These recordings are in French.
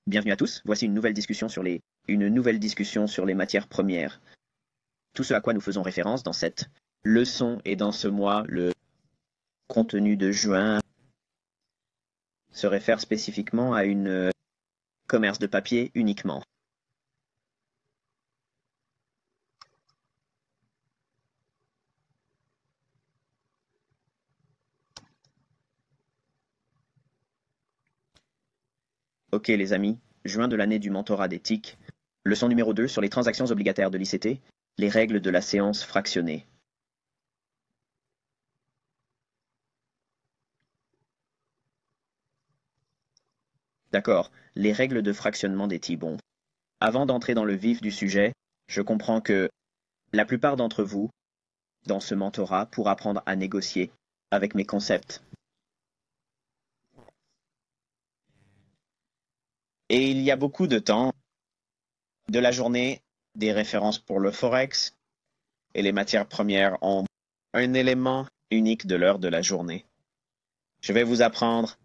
Bienvenue à tous, voici une nouvelle discussion sur les matières premières. Tout ce à quoi nous faisons référence dans cette leçon et dans ce mois, le contenu de juin, se réfère spécifiquement à une commerce de papier uniquement. Ok les amis, juin de l'année du mentorat d'éthique, leçon numéro 2 sur les transactions obligataires de l'ICT, les règles de la séance fractionnée. D'accord, les règles de fractionnement des T-bons. Avant d'entrer dans le vif du sujet, je comprends que la plupart d'entre vous, dans ce mentorat, pour apprendre à négocier avec mes concepts. Et il y a beaucoup de temps de la journée, des références pour le Forex et les matières premières ont un élément unique de l'heure de la journée. Je vais vous apprendre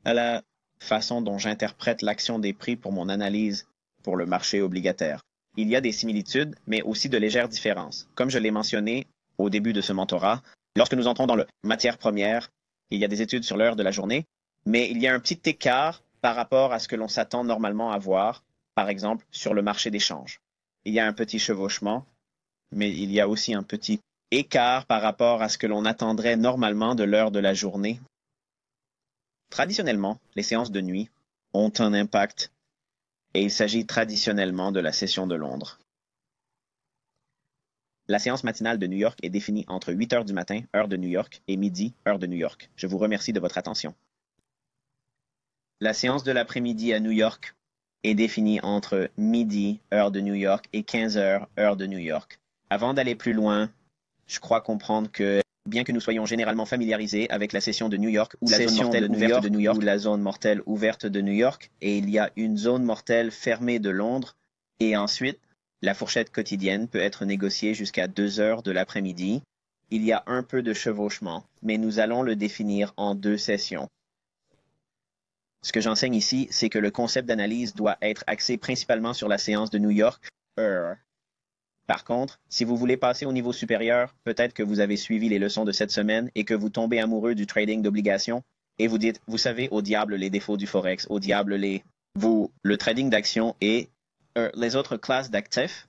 à la façon dont j'interprète l'action des prix pour mon analyse pour le marché obligataire. Il y a des similitudes, mais aussi de légères différences. Comme je l'ai mentionné au début de ce mentorat, lorsque nous entrons dans le matière première, il y a des études sur l'heure de la journée, mais il y a un petit écart par rapport à ce que l'on s'attend normalement à voir, par exemple, sur le marché des changes. Il y a un petit chevauchement, mais il y a aussi un petit écart par rapport à ce que l'on attendrait normalement de l'heure de la journée. Traditionnellement, les séances de nuit ont un impact et il s'agit traditionnellement de la session de Londres. La séance matinale de New York est définie entre 8 heures du matin, heure de New York, et midi, heure de New York. Je vous remercie de votre attention. La séance de l'après-midi à New York est définie entre midi, heure de New York, et 15 heures, heure de New York. Avant d'aller plus loin, je crois comprendre que, bien que nous soyons généralement familiarisés avec la session de New York ou la zone mortelle ouverte de New York ou la zone mortelle ouverte de New York, et il y a une zone mortelle fermée de Londres, et ensuite, la fourchette quotidienne peut être négociée jusqu'à 2 heures de l'après-midi. Il y a un peu de chevauchement, mais nous allons le définir en 2 sessions. Ce que j'enseigne ici, c'est que le concept d'analyse doit être axé principalement sur la séance de New York. Par contre, si vous voulez passer au niveau supérieur, peut-être que vous avez suivi les leçons de cette semaine et que vous tombez amoureux du trading d'obligations et vous dites, vous savez, au diable les défauts du Forex, au diable le trading d'actions et les autres classes d'actifs,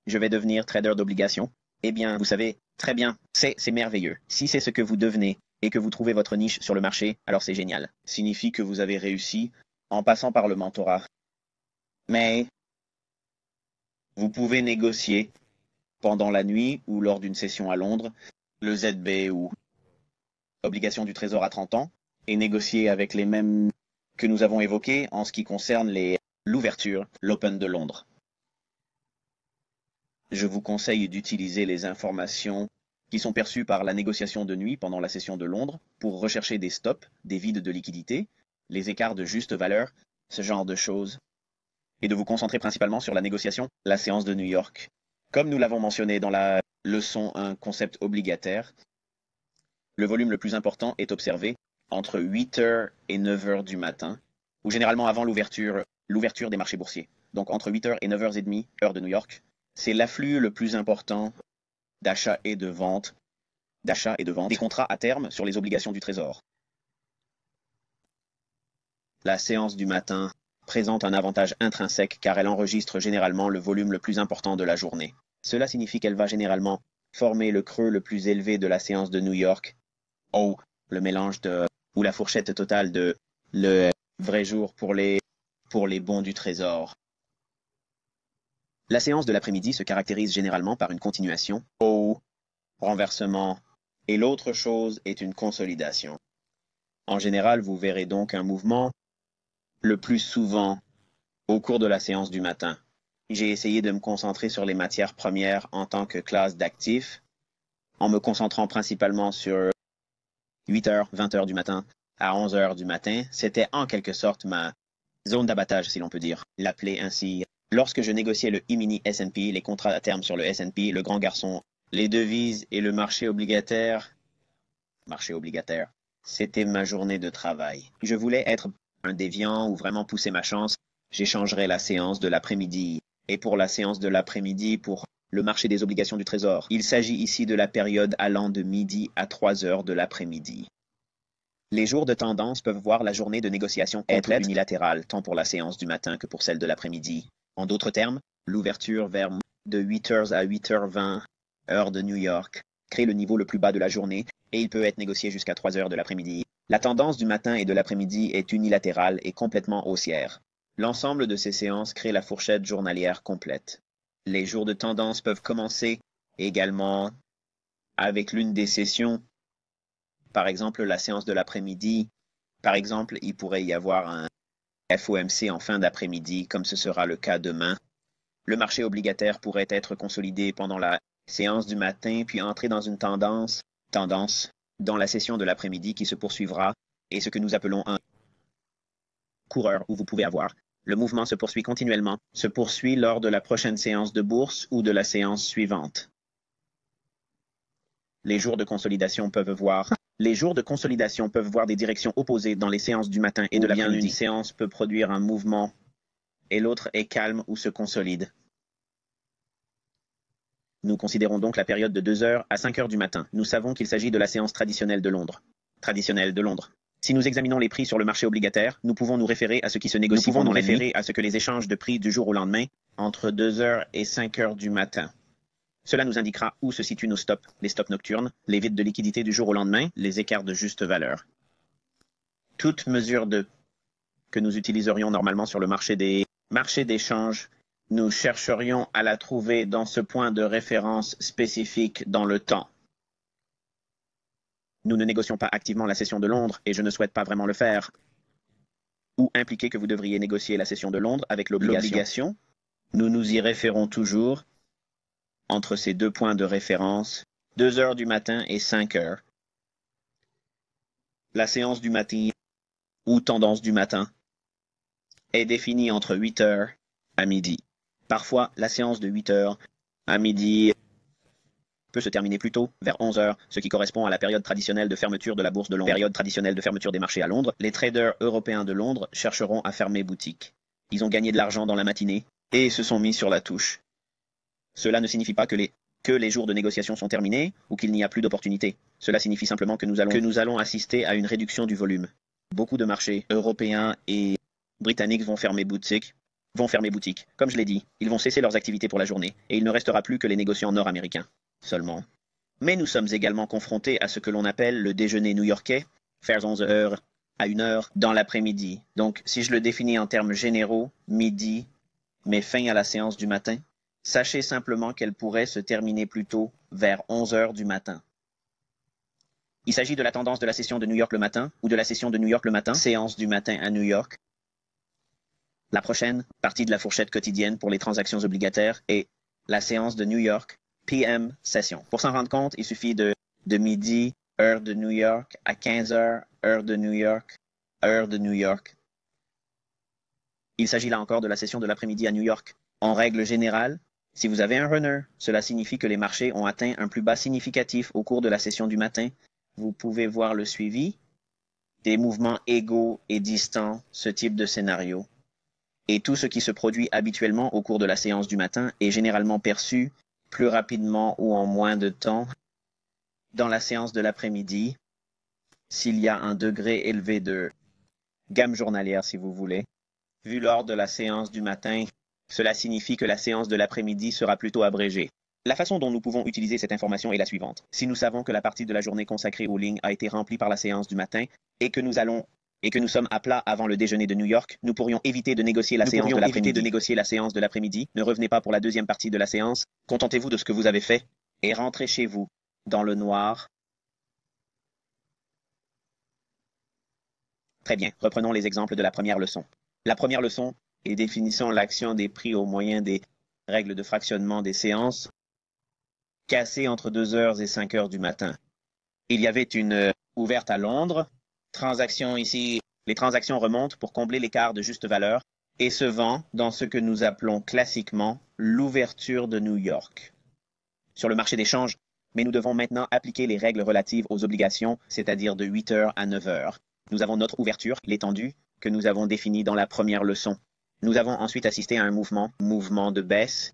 je vais devenir trader d'obligations. Eh bien, vous savez, très bien, c'est merveilleux. Si c'est ce que vous devenez et que vous trouvez votre niche sur le marché, alors c'est génial. Signifie que vous avez réussi en passant par le mentorat. Mais vous pouvez négocier pendant la nuit ou lors d'une session à Londres, le ZB ou obligation du Trésor à 30 ans, et négocier avec les mêmes que nous avons évoqués en ce qui concerne l'ouverture, l'Open de Londres. Je vous conseille d'utiliser les informations qui sont perçues par la négociation de nuit pendant la session de Londres pour rechercher des stops, des vides de liquidité, les écarts de juste valeur, ce genre de choses, et de vous concentrer principalement sur la négociation, la séance de New York. Comme nous l'avons mentionné dans la leçon 1 concept obligataire, le volume le plus important est observé entre 8 heures et 9 heures du matin, ou généralement avant l'ouverture des marchés boursiers. Donc entre 8 heures et 9 heures et demie, heure de New York, c'est l'afflux le plus important d'achat et de vente des contrats à terme sur les obligations du Trésor. La séance du matin présente un avantage intrinsèque car elle enregistre généralement le volume le plus important de la journée. Cela signifie qu'elle va généralement former le creux le plus élevé de la séance de New York, ou le mélange ou la fourchette totale de le vrai jour pour les bons du Trésor. La séance de l'après-midi se caractérise généralement par une continuation, ou renversement, et l'autre chose est une consolidation. En général, vous verrez donc un mouvement le plus souvent au cours de la séance du matin. J'ai essayé de me concentrer sur les matières premières en tant que classe d'actifs, en me concentrant principalement sur 8 heures, 20 heures du matin à 11 heures du matin. C'était en quelque sorte ma zone d'abattage, si l'on peut dire, l'appeler ainsi. Lorsque je négociais le E-mini S&P, les contrats à terme sur le S&P, le grand garçon, les devises et le marché obligataire, c'était ma journée de travail. Je voulais être un déviant ou vraiment pousser ma chance j'échangerai la séance de l'après-midi. Et pour la séance de l'après-midi, pour le marché des obligations du Trésor, il s'agit ici de la période allant de midi à 3 heures de l'après-midi. Les jours de tendance peuvent voir la journée de négociation être unilatérale, tant pour la séance du matin que pour celle de l'après-midi. En d'autres termes, l'ouverture vers de 8h à 8h20, heure de New York, crée le niveau le plus bas de la journée et il peut être négocié jusqu'à 3 heures de l'après-midi. La tendance du matin et de l'après-midi est unilatérale et complètement haussière. L'ensemble de ces séances crée la fourchette journalière complète. Les jours de tendance peuvent commencer également avec l'une des sessions. Par exemple, la séance de l'après-midi. Par exemple, il pourrait y avoir un FOMC en fin d'après-midi, comme ce sera le cas demain. Le marché obligataire pourrait être consolidé pendant la séance du matin, puis entrer dans une tendance dans la session de l'après-midi qui se poursuivra, et ce que nous appelons un coureur où vous pouvez avoir. Le mouvement se poursuit continuellement, se poursuit lors de la prochaine séance de bourse ou de la séance suivante. Les jours de consolidation peuvent voir des directions opposées dans les séances du matin et de l'après-midi. Une séance peut produire un mouvement et l'autre est calme ou se consolide. Nous considérons donc la période de 2h à 5h du matin. Nous savons qu'il s'agit de la séance traditionnelle de Londres. Si nous examinons les prix sur le marché obligataire, nous pouvons nous référer à ce qui se négocie pendant la nuit, à ce que les échanges de prix du jour au lendemain, entre 2h et 5h du matin. Cela nous indiquera où se situent nos stops, les stops nocturnes, les vides de liquidité du jour au lendemain, les écarts de juste valeur. Toute mesure que nous utiliserions normalement sur le marché des marchés d'échange, nous chercherions à la trouver dans ce point de référence spécifique dans le temps. Nous ne négocions pas activement la session de Londres et je ne souhaite pas vraiment le faire. Ou impliquer que vous devriez négocier la session de Londres avec l'obligation. Nous nous y référons toujours entre ces deux points de référence, 2h du matin et 5h. La séance du matin ou tendance du matin est définie entre 8h à midi. Parfois, la séance de 8h à midi peut se terminer plus tôt, vers 11h, ce qui correspond à la période traditionnelle de fermeture de la bourse de Londres. Période traditionnelle de fermeture des marchés à Londres, les traders européens de Londres chercheront à fermer boutique. Ils ont gagné de l'argent dans la matinée et se sont mis sur la touche. Cela ne signifie pas que les jours de négociation sont terminés ou qu'il n'y a plus d'opportunités. Cela signifie simplement que nous allons assister à une réduction du volume. Beaucoup de marchés européens et britanniques vont fermer boutique. Comme je l'ai dit, ils vont cesser leurs activités pour la journée et il ne restera plus que les négociants nord-américains seulement. Mais nous sommes également confrontés à ce que l'on appelle le déjeuner new-yorkais, vers 11h à 1h dans l'après-midi. Donc, si je le définis en termes généraux, midi, met fin à la séance du matin, sachez simplement qu'elle pourrait se terminer plus tôt, vers 11h du matin. Il s'agit de la tendance de la session de New York le matin ou de la session de New York le matin, séance du matin à New York. La prochaine partie de la fourchette quotidienne pour les transactions obligataires est la séance de New York, PM session. Pour s'en rendre compte, il suffit de midi, heure de New York, à 15h, heure de New York, heure de New York. Il s'agit là encore de la session de l'après-midi à New York. En règle générale, si vous avez un runner, cela signifie que les marchés ont atteint un plus bas significatif au cours de la session du matin. Vous pouvez voir le suivi des mouvements égaux et distants, ce type de scénario. Et tout ce qui se produit habituellement au cours de la séance du matin est généralement perçu plus rapidement ou en moins de temps dans la séance de l'après-midi, s'il y a un degré élevé de gamme journalière, si vous voulez. Vu lors de la séance du matin, cela signifie que la séance de l'après-midi sera plutôt abrégée. La façon dont nous pouvons utiliser cette information est la suivante. Si nous savons que la partie de la journée consacrée aux lignes a été remplie par la séance du matin et que nous sommes à plat avant le déjeuner de New York, nous pourrions éviter de négocier la séance de l'après-midi. Ne revenez pas pour la deuxième partie de la séance. Contentez-vous de ce que vous avez fait et rentrez chez vous, dans le noir. Très bien, reprenons les exemples de la première leçon. La première leçon est définissons l'action des prix au moyen des règles de fractionnement des séances cassées entre 2h et 5h du matin. Il y avait une ouverte à Londres. Transaction ici, les transactions remontent pour combler l'écart de juste valeur et se vend dans ce que nous appelons classiquement l'ouverture de New York. Sur le marché d'échange, mais nous devons maintenant appliquer les règles relatives aux obligations, c'est-à-dire de 8h à 9h. Nous avons notre ouverture, l'étendue, que nous avons définie dans la première leçon. Nous avons ensuite assisté à un mouvement de baisse,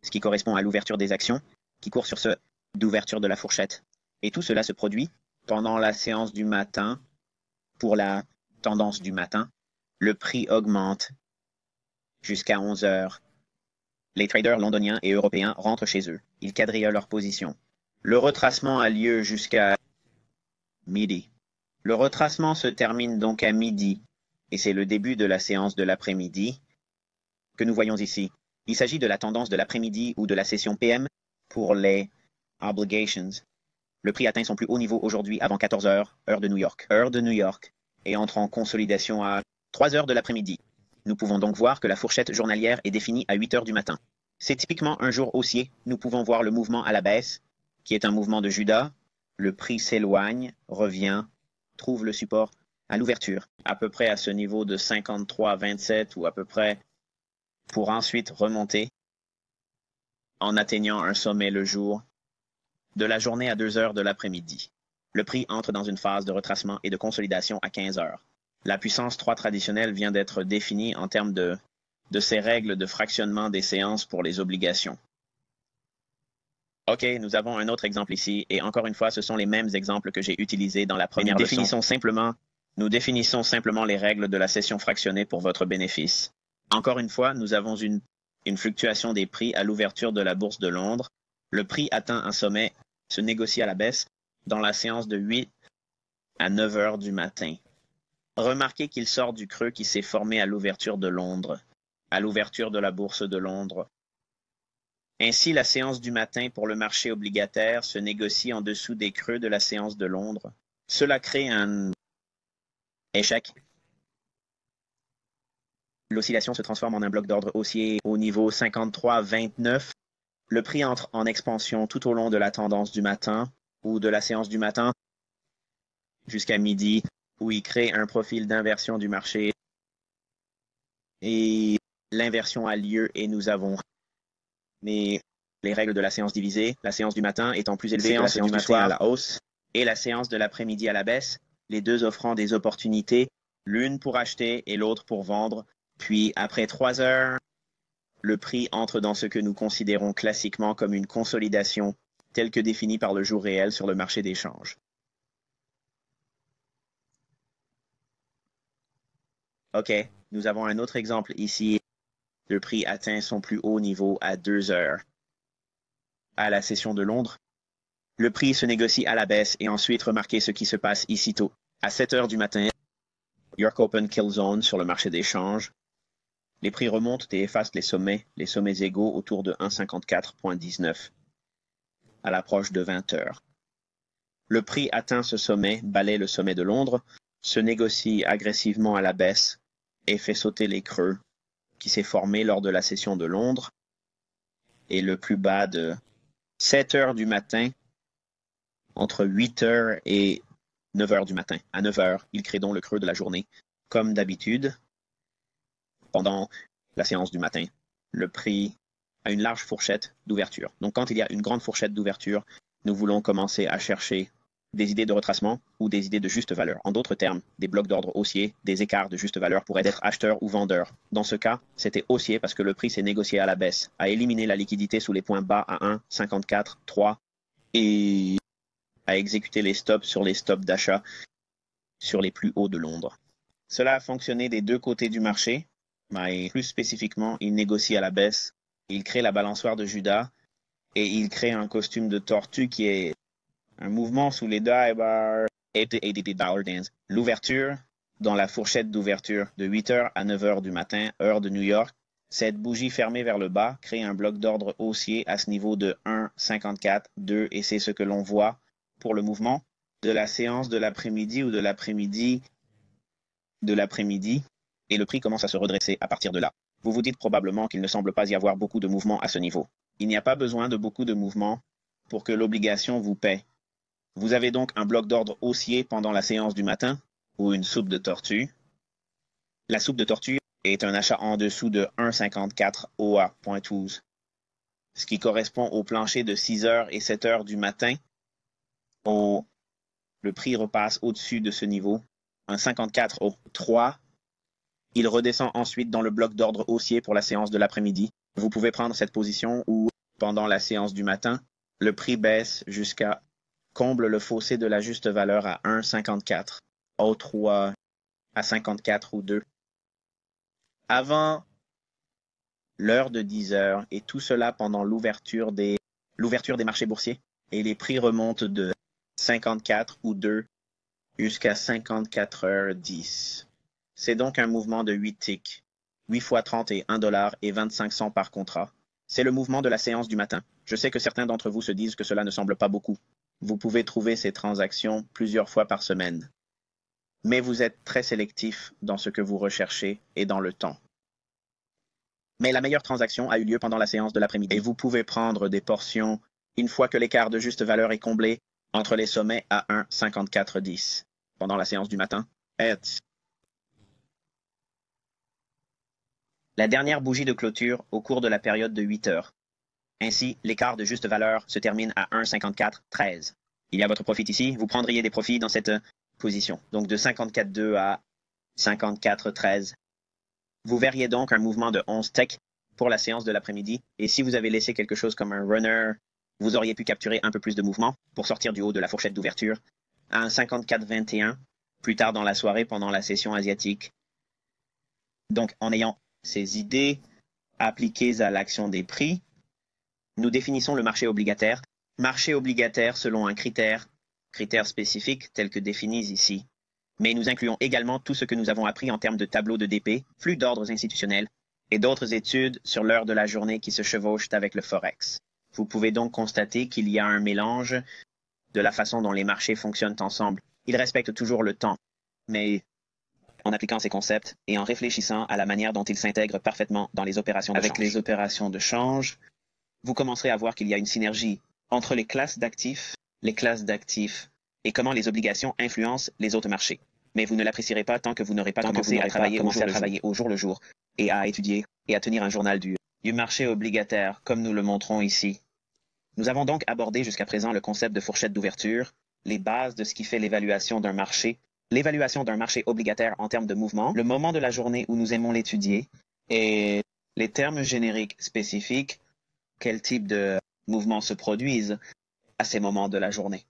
ce qui correspond à l'ouverture des actions, qui court sur ce d'ouverture de la fourchette. Et tout cela se produit pendant la séance du matin. Pour la tendance du matin, le prix augmente jusqu'à 11 heures. Les traders londoniens et européens rentrent chez eux. Ils quadrillent leur position. Le retracement a lieu jusqu'à midi. Le retracement se termine donc à midi, et c'est le début de la séance de l'après-midi que nous voyons ici. Il s'agit de la tendance de l'après-midi ou de la session PM pour les obligations. Le prix atteint son plus haut niveau aujourd'hui avant 14 heures, heure de New York, et entre en consolidation à 3 heures de l'après-midi. Nous pouvons donc voir que la fourchette journalière est définie à 8 heures du matin. C'est typiquement un jour haussier. Nous pouvons voir le mouvement à la baisse, qui est un mouvement de Judas. Le prix s'éloigne, revient, trouve le support à l'ouverture, à peu près à ce niveau de 53,27 ou à peu près, pour ensuite remonter en atteignant un sommet le jour de la journée à 2 heures de l'après-midi. Le prix entre dans une phase de retracement et de consolidation à 15 heures. La puissance 3 traditionnelle vient d'être définie en termes de ces règles de fractionnement des séances pour les obligations. OK, nous avons un autre exemple ici, et encore une fois, ce sont les mêmes exemples que j'ai utilisés dans la première leçon. Nous définissons simplement les règles de la session fractionnée pour votre bénéfice. Encore une fois, nous avons une fluctuation des prix à l'ouverture de la bourse de Londres. Le prix atteint un sommet, se négocie à la baisse, dans la séance de 8 à 9 heures du matin. Remarquez qu'il sort du creux qui s'est formé à l'ouverture de Londres, à l'ouverture de la bourse de Londres. Ainsi, la séance du matin pour le marché obligataire se négocie en dessous des creux de la séance de Londres. Cela crée un échec. L'oscillation se transforme en un bloc d'ordre haussier au niveau 53,29. Le prix entre en expansion tout au long de la tendance du matin ou de la séance du matin jusqu'à midi, où il crée un profil d'inversion du marché. Et l'inversion a lieu et nous avons les règles de la séance divisée, la séance du matin étant plus élevée que la séance du soir à la hausse, et la séance de l'après-midi à la baisse, les deux offrant des opportunités, l'une pour acheter et l'autre pour vendre. Puis, après 3 heures, le prix entre dans ce que nous considérons classiquement comme une consolidation, telle que définie par le jour réel sur le marché des changes. OK, nous avons un autre exemple ici. Le prix atteint son plus haut niveau à 2 heures. À la session de Londres, le prix se négocie à la baisse et ensuite remarquez ce qui se passe ici tôt. À 7 heures du matin, York Open Kill Zone sur le marché des changes. Les prix remontent et effacent les sommets égaux autour de 1,54,19 à l'approche de 20 heures. Le prix atteint ce sommet, balaie le sommet de Londres, se négocie agressivement à la baisse et fait sauter les creux qui s'est formé lors de la session de Londres et le plus bas de 7 heures du matin entre 8 heures et 9 heures du matin. À 9 heures, il crée donc le creux de la journée. Comme d'habitude, pendant la séance du matin, le prix a une large fourchette d'ouverture. Donc quand il y a une grande fourchette d'ouverture, nous voulons commencer à chercher des idées de retracement ou des idées de juste valeur. En d'autres termes, des blocs d'ordre haussiers, des écarts de juste valeur pourraient être acheteurs ou vendeurs. Dans ce cas, c'était haussier parce que le prix s'est négocié à la baisse, a éliminé la liquidité sous les points bas à 1,54,3 et a exécuté les stops d'achat sur les plus hauts de Londres. Cela a fonctionné des deux côtés du marché, mais plus spécifiquement, il négocie à la baisse, il crée la balançoire de Judas et il crée un costume de tortue qui est un mouvement sous les die bars $80 dance. L'ouverture, dans la fourchette d'ouverture de 8 heures à 9 heures du matin, heure de New York, cette bougie fermée vers le bas crée un bloc d'ordre haussier à ce niveau de 1,54,2 et c'est ce que l'on voit pour le mouvement de la séance de l'après-midi ou de l'après-midi et le prix commence à se redresser à partir de là. Vous vous dites probablement qu'il ne semble pas y avoir beaucoup de mouvements à ce niveau. Il n'y a pas besoin de beaucoup de mouvements pour que l'obligation vous paie. Vous avez donc un bloc d'ordre haussier pendant la séance du matin, ou une soupe de tortue. La soupe de tortue est un achat en dessous de 1,54 OA.12, ce qui correspond au plancher de 6 heures et 7 heures du matin. Le prix repasse au-dessus de ce niveau, 1,54 3, Il redescend ensuite dans le bloc d'ordre haussier pour la séance de l'après-midi. Vous pouvez prendre cette position où, pendant la séance du matin, le prix baisse jusqu'à comble le fossé de la juste valeur à 1,54, autre ou à 54 ou 2. Avant l'heure de 10 heures, et tout cela pendant l'ouverture des marchés boursiers, et les prix remontent de 54 ou 2 jusqu'à 54h10. C'est donc un mouvement de 8 ticks, 8 fois 30 et 1$ et 25 cents par contrat. C'est le mouvement de la séance du matin. Je sais que certains d'entre vous se disent que cela ne semble pas beaucoup. Vous pouvez trouver ces transactions plusieurs fois par semaine. Mais vous êtes très sélectif dans ce que vous recherchez et dans le temps. Mais la meilleure transaction a eu lieu pendant la séance de l'après-midi. Et vous pouvez prendre des portions une fois que l'écart de juste valeur est comblé entre les sommets à 1,5410 pendant la séance du matin. La dernière bougie de clôture au cours de la période de 8 heures. Ainsi, l'écart de juste valeur se termine à 1,5413. Il y a votre profit ici. Vous prendriez des profits dans cette position. Donc de 54,2 à 54,13. Vous verriez donc un mouvement de 11 ticks pour la séance de l'après-midi. Et si vous avez laissé quelque chose comme un runner, vous auriez pu capturer un peu plus de mouvement pour sortir du haut de la fourchette d'ouverture à un 54,21 plus tard dans la soirée pendant la session asiatique. Donc, en ayant ces idées appliquées à l'action des prix, nous définissons le marché obligataire. Marché obligataire selon un critère spécifique tel que définis ici. Mais nous incluons également tout ce que nous avons appris en termes de tableau de DP, flux d'ordres institutionnels et d'autres études sur l'heure de la journée qui se chevauchent avec le Forex. Vous pouvez donc constater qu'il y a un mélange de la façon dont les marchés fonctionnent ensemble. Ils respectent toujours le temps, mais en appliquant ces concepts et en réfléchissant à la manière dont ils s'intègrent parfaitement dans les opérations de change. Avec les opérations de change, vous commencerez à voir qu'il y a une synergie entre les classes d'actifs et comment les obligations influencent les autres marchés. Mais vous ne l'apprécierez pas tant que vous n'aurez pas commencé à travailler au jour le jour et à étudier et à tenir un journal du marché obligataire, comme nous le montrons ici. Nous avons donc abordé jusqu'à présent le concept de fourchette d'ouverture, les bases de ce qui fait l'évaluation d'un marché, l'évaluation d'un marché obligataire en termes de mouvement, le moment de la journée où nous aimons l'étudier, et les termes génériques spécifiques, quel type de mouvements se produisent à ces moments de la journée.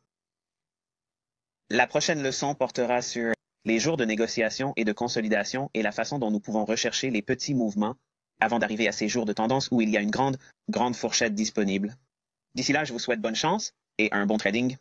La prochaine leçon portera sur les jours de négociation et de consolidation et la façon dont nous pouvons rechercher les petits mouvements avant d'arriver à ces jours de tendance où il y a une grande fourchette disponible. D'ici là, je vous souhaite bonne chance et un bon trading.